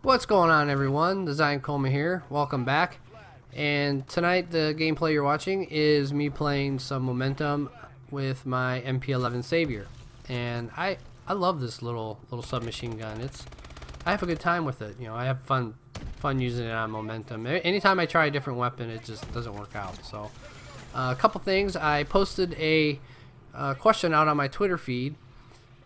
What's going on, everyone? Design Coma here. Welcome back. And tonight the gameplay you're watching is me playing some Momentum with my MP11 Savior. And I love this little submachine gun. I have a good time with it. You know, I have fun using it on Momentum. Anytime I try a different weapon, it just doesn't work out. So a couple things. I posted a question out on my Twitter feed,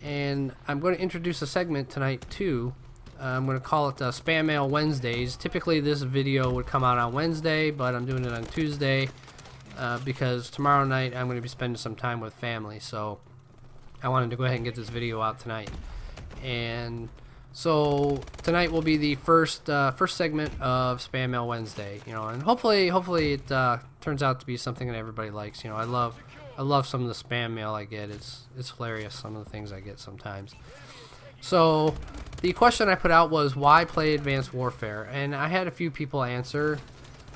and I'm going to introduce a segment tonight too. I'm going to call it Spam Mail Wednesdays. Typically this video would come out on Wednesday, but I'm doing it on Tuesday because tomorrow night I'm going to be spending some time with family. So I wanted to go ahead and get this video out tonight. And so tonight will be the first segment of Spam Mail Wednesday. You know, and hopefully it turns out to be something that everybody likes. You know, I love some of the spam mail I get. It's hilarious, some of the things I get sometimes. So the question I put out was, why play Advanced Warfare? And I had a few people answer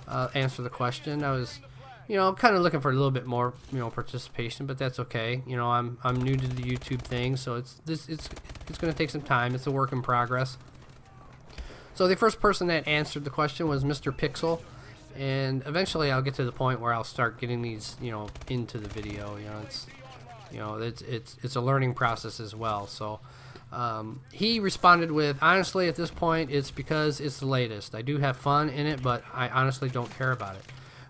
the question. I was, you know, kind of looking for a little bit more, you know, participation, but that's okay. You know, I'm new to the YouTube thing, so it's going to take some time. It's a work in progress. So the first person that answered the question was Mr. Pixel, and eventually I'll get to the point where I'll start getting these, you know, into the video. It's a learning process as well. So he responded with, honestly, at this point, it's because it's the latest. I do have fun in it, but I honestly don't care about it.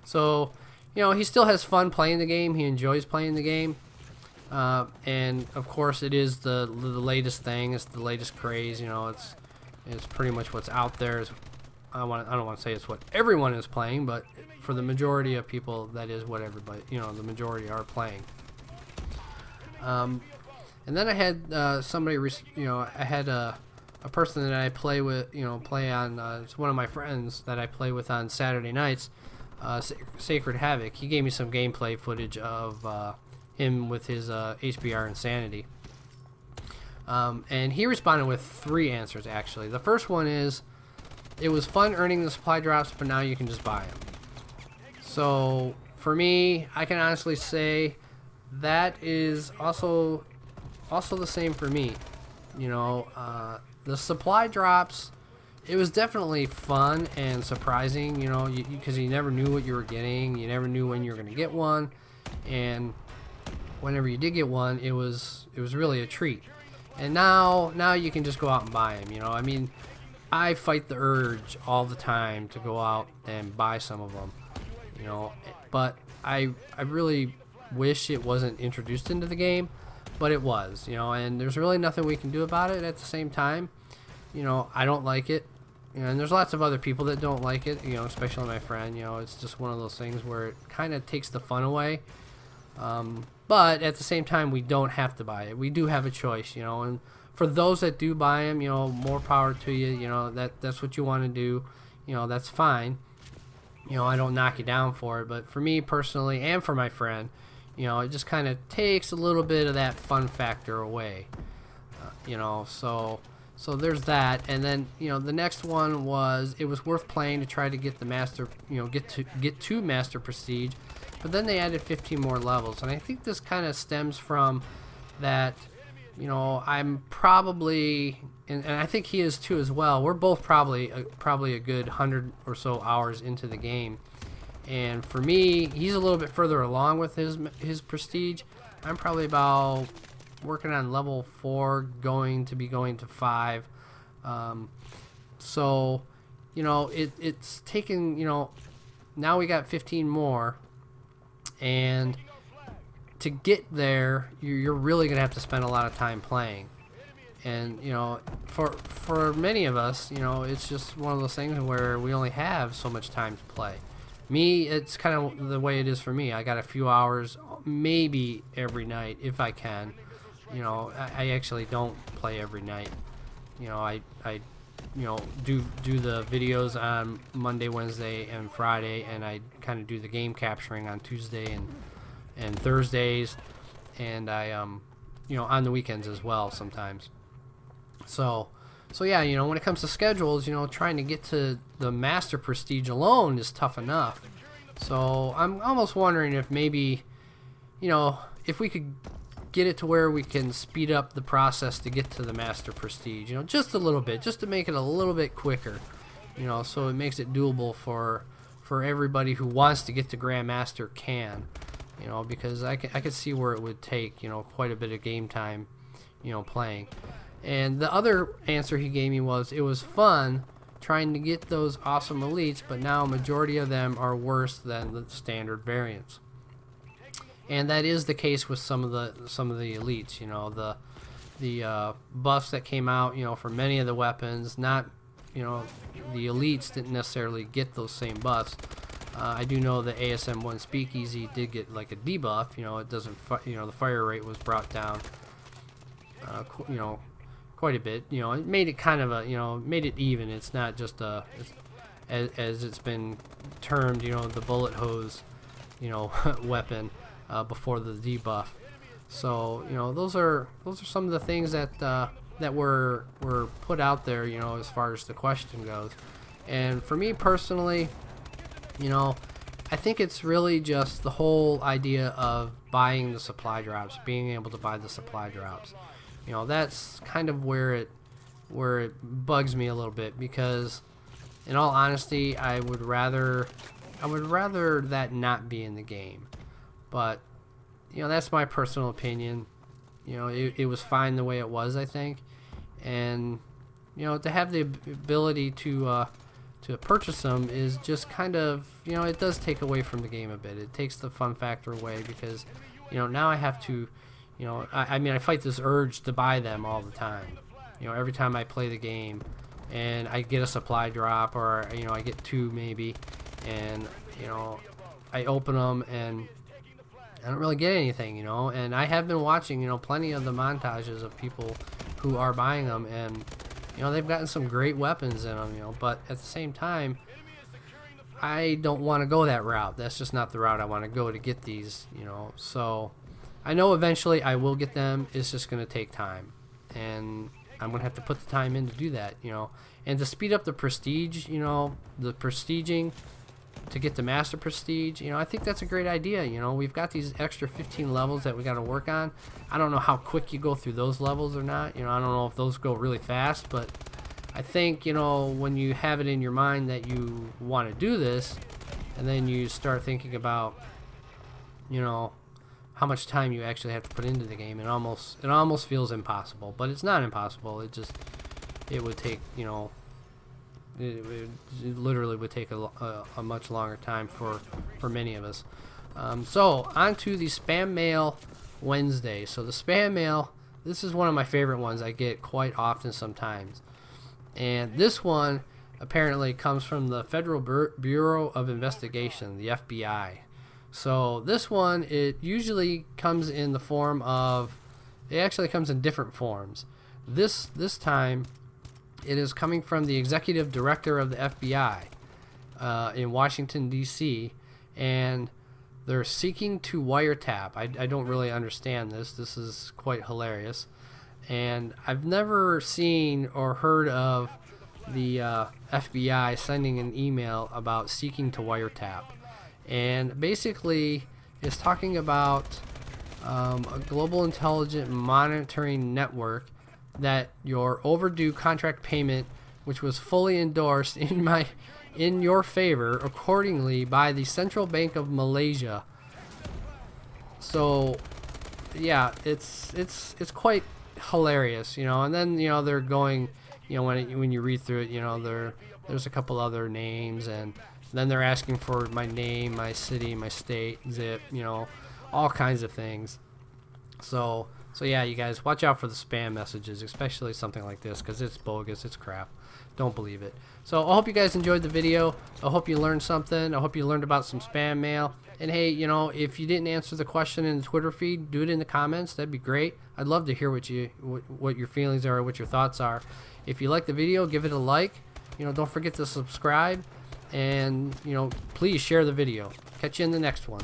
So, you know, he still has fun playing the game. He enjoys playing the game. And, of course, it is the latest thing. It's the latest craze. You know, it's pretty much what's out there. I don't want to say it's what everyone is playing, but for the majority of people, that is what everybody, you know, the majority are playing. And then I had somebody, you know, I had a person that I play with, you know, it's one of my friends that I play with on Saturday nights, Sacred Havoc. He gave me some gameplay footage of him with his HBR Insanity. And he responded with 3 answers, actually. The first one is, it was fun earning the supply drops, but now you can just buy them. So, for me, I can honestly say that is also the same for me. You know, the supply drops, it was definitely fun and surprising, you know, because you never knew what you were getting. You never knew when you were going to get one, and whenever you did get one, it was really a treat. And now you can just go out and buy them. You know, I mean, I fight the urge all the time to go out and buy some of them, you know, but I really wish it wasn't introduced into the game, but it was, you know, and there's really nothing we can do about it. At the same time, you know, I don't like it, you know, and there's lots of other people that don't like it, you know, especially my friend. You know, it's just one of those things where it kind of takes the fun away, but at the same time, we don't have to buy it. We do have a choice, you know, and for those that do buy them, you know, more power to you. You know, that's what you want to do, you know, that's fine. You know, I don't knock you down for it, but for me personally and for my friend, you know, it just kind of takes a little bit of that fun factor away. You know, so there's that. And then, you know, the next one was, it was worth playing to try to get the master, you know, get to master prestige, but then they added 15 more levels. And I think this kind of stems from that, you know, I'm probably, and I think he is too as well, we're both probably a good 100 or so hours into the game. And for me, he's a little bit further along with his prestige. I'm probably about working on level 4, going to 5. So, you know, it's taken, you know, now we got 15 more, and to get there, you're really gonna have to spend a lot of time playing. And, you know, for many of us, you know, it's just one of those things where we only have so much time to play. Me, it's kind of the way it is for me. I got a few hours, maybe every night if I can. You know, I actually don't play every night. You know, I you know, do the videos on Monday, Wednesday, and Friday, and I kind of do the game capturing on Tuesday and Thursdays, and I you know, on the weekends as well sometimes. So yeah, you know, when it comes to schedules, you know, trying to get to the master prestige alone is tough enough. So I'm almost wondering if maybe, you know, if we could get it to where we can speed up the process to get to the Master Prestige, you know, just a little bit, just to make it a little bit quicker, you know, so it makes it doable for everybody who wants to get to Grandmaster can, you know, because I could see where it would take, you know, quite a bit of game time, you know, playing. And the other answer he gave me was, it was fun trying to get those awesome elites, but now a majority of them are worse than the standard variants. And that is the case with some of the elites, you know, the buffs that came out, you know, for many of the weapons. Not, you know, the elites didn't necessarily get those same buffs. I do know the ASM1 Speakeasy did get like a debuff. You know, it doesn't, you know, the fire rate was brought down, you know, quite a bit. You know, it made it kind of a, you know, made it even. It's not just a, as it's been termed, you know, the bullet hose, you know, weapon. Before the debuff. So, you know, those are some of the things that that were put out there, you know, as far as the question goes. And for me personally, you know, I think it's really just the whole idea of buying the supply drops, being able to buy the supply drops. You know, that's kind of where it bugs me a little bit, because in all honesty, I would rather that not be in the game. But, you know, that's my personal opinion. You know, it was fine the way it was, I think. And, you know, to have the ability to purchase them is just kind of, you know, it does take away from the game a bit. It takes the fun factor away, because, you know, now I have to, you know, I mean, I fight this urge to buy them all the time. You know, every time I play the game and I get a supply drop, or, you know, I get two maybe, and, you know, I open them and I don't really get anything, you know. And I have been watching, you know, plenty of the montages of people who are buying them, and, you know, they've gotten some great weapons in them, you know. But at the same time, I don't want to go that route. That's just not the route I want to go to get these, you know. So I know eventually I will get them. It's just going to take time, and I'm going to have to put the time in to do that, you know. And to speed up the prestige, you know, the prestiging, to get the Master Prestige, you know, I think that's a great idea. You know, we've got these extra 15 levels that we got to work on. I don't know how quick you go through those levels or not. You know, I don't know if those go really fast, but I think, you know, when you have it in your mind that you want to do this, and then you start thinking about, you know, how much time you actually have to put into the game, it almost feels impossible. But it's not impossible. It would take, you know, it literally would take a much longer time for many of us. So on to the Spam Mail Wednesday. So the Spam Mail, this is one of my favorite ones I get quite often sometimes. And this one apparently comes from the Federal Bureau of Investigation, the FBI. So this one, it usually comes in the form of, it actually comes in different forms. This time, it is coming from the executive director of the FBI in Washington, D.C., and they're seeking to wiretap. I don't really understand this. This is quite hilarious. And I've never seen or heard of the FBI sending an email about seeking to wiretap. And basically, it's talking about a global intelligent monitoring network that your overdue contract payment, which was fully endorsed in your favor accordingly by the Central Bank of Malaysia. So yeah, it's quite hilarious, you know. And then, you know, they're going, you know, when you read through it, you know, there's a couple other names, and then they're asking for my name, my city, my state, zip, you know, all kinds of things. So yeah, you guys, watch out for the spam messages, especially something like this, because it's bogus, it's crap. Don't believe it. So I hope you guys enjoyed the video. I hope you learned something. I hope you learned about some spam mail. And hey, you know, if you didn't answer the question in the Twitter feed, do it in the comments. That'd be great. I'd love to hear what your feelings are, what your thoughts are. If you like the video, give it a like. You know, don't forget to subscribe. And, you know, please share the video. Catch you in the next one.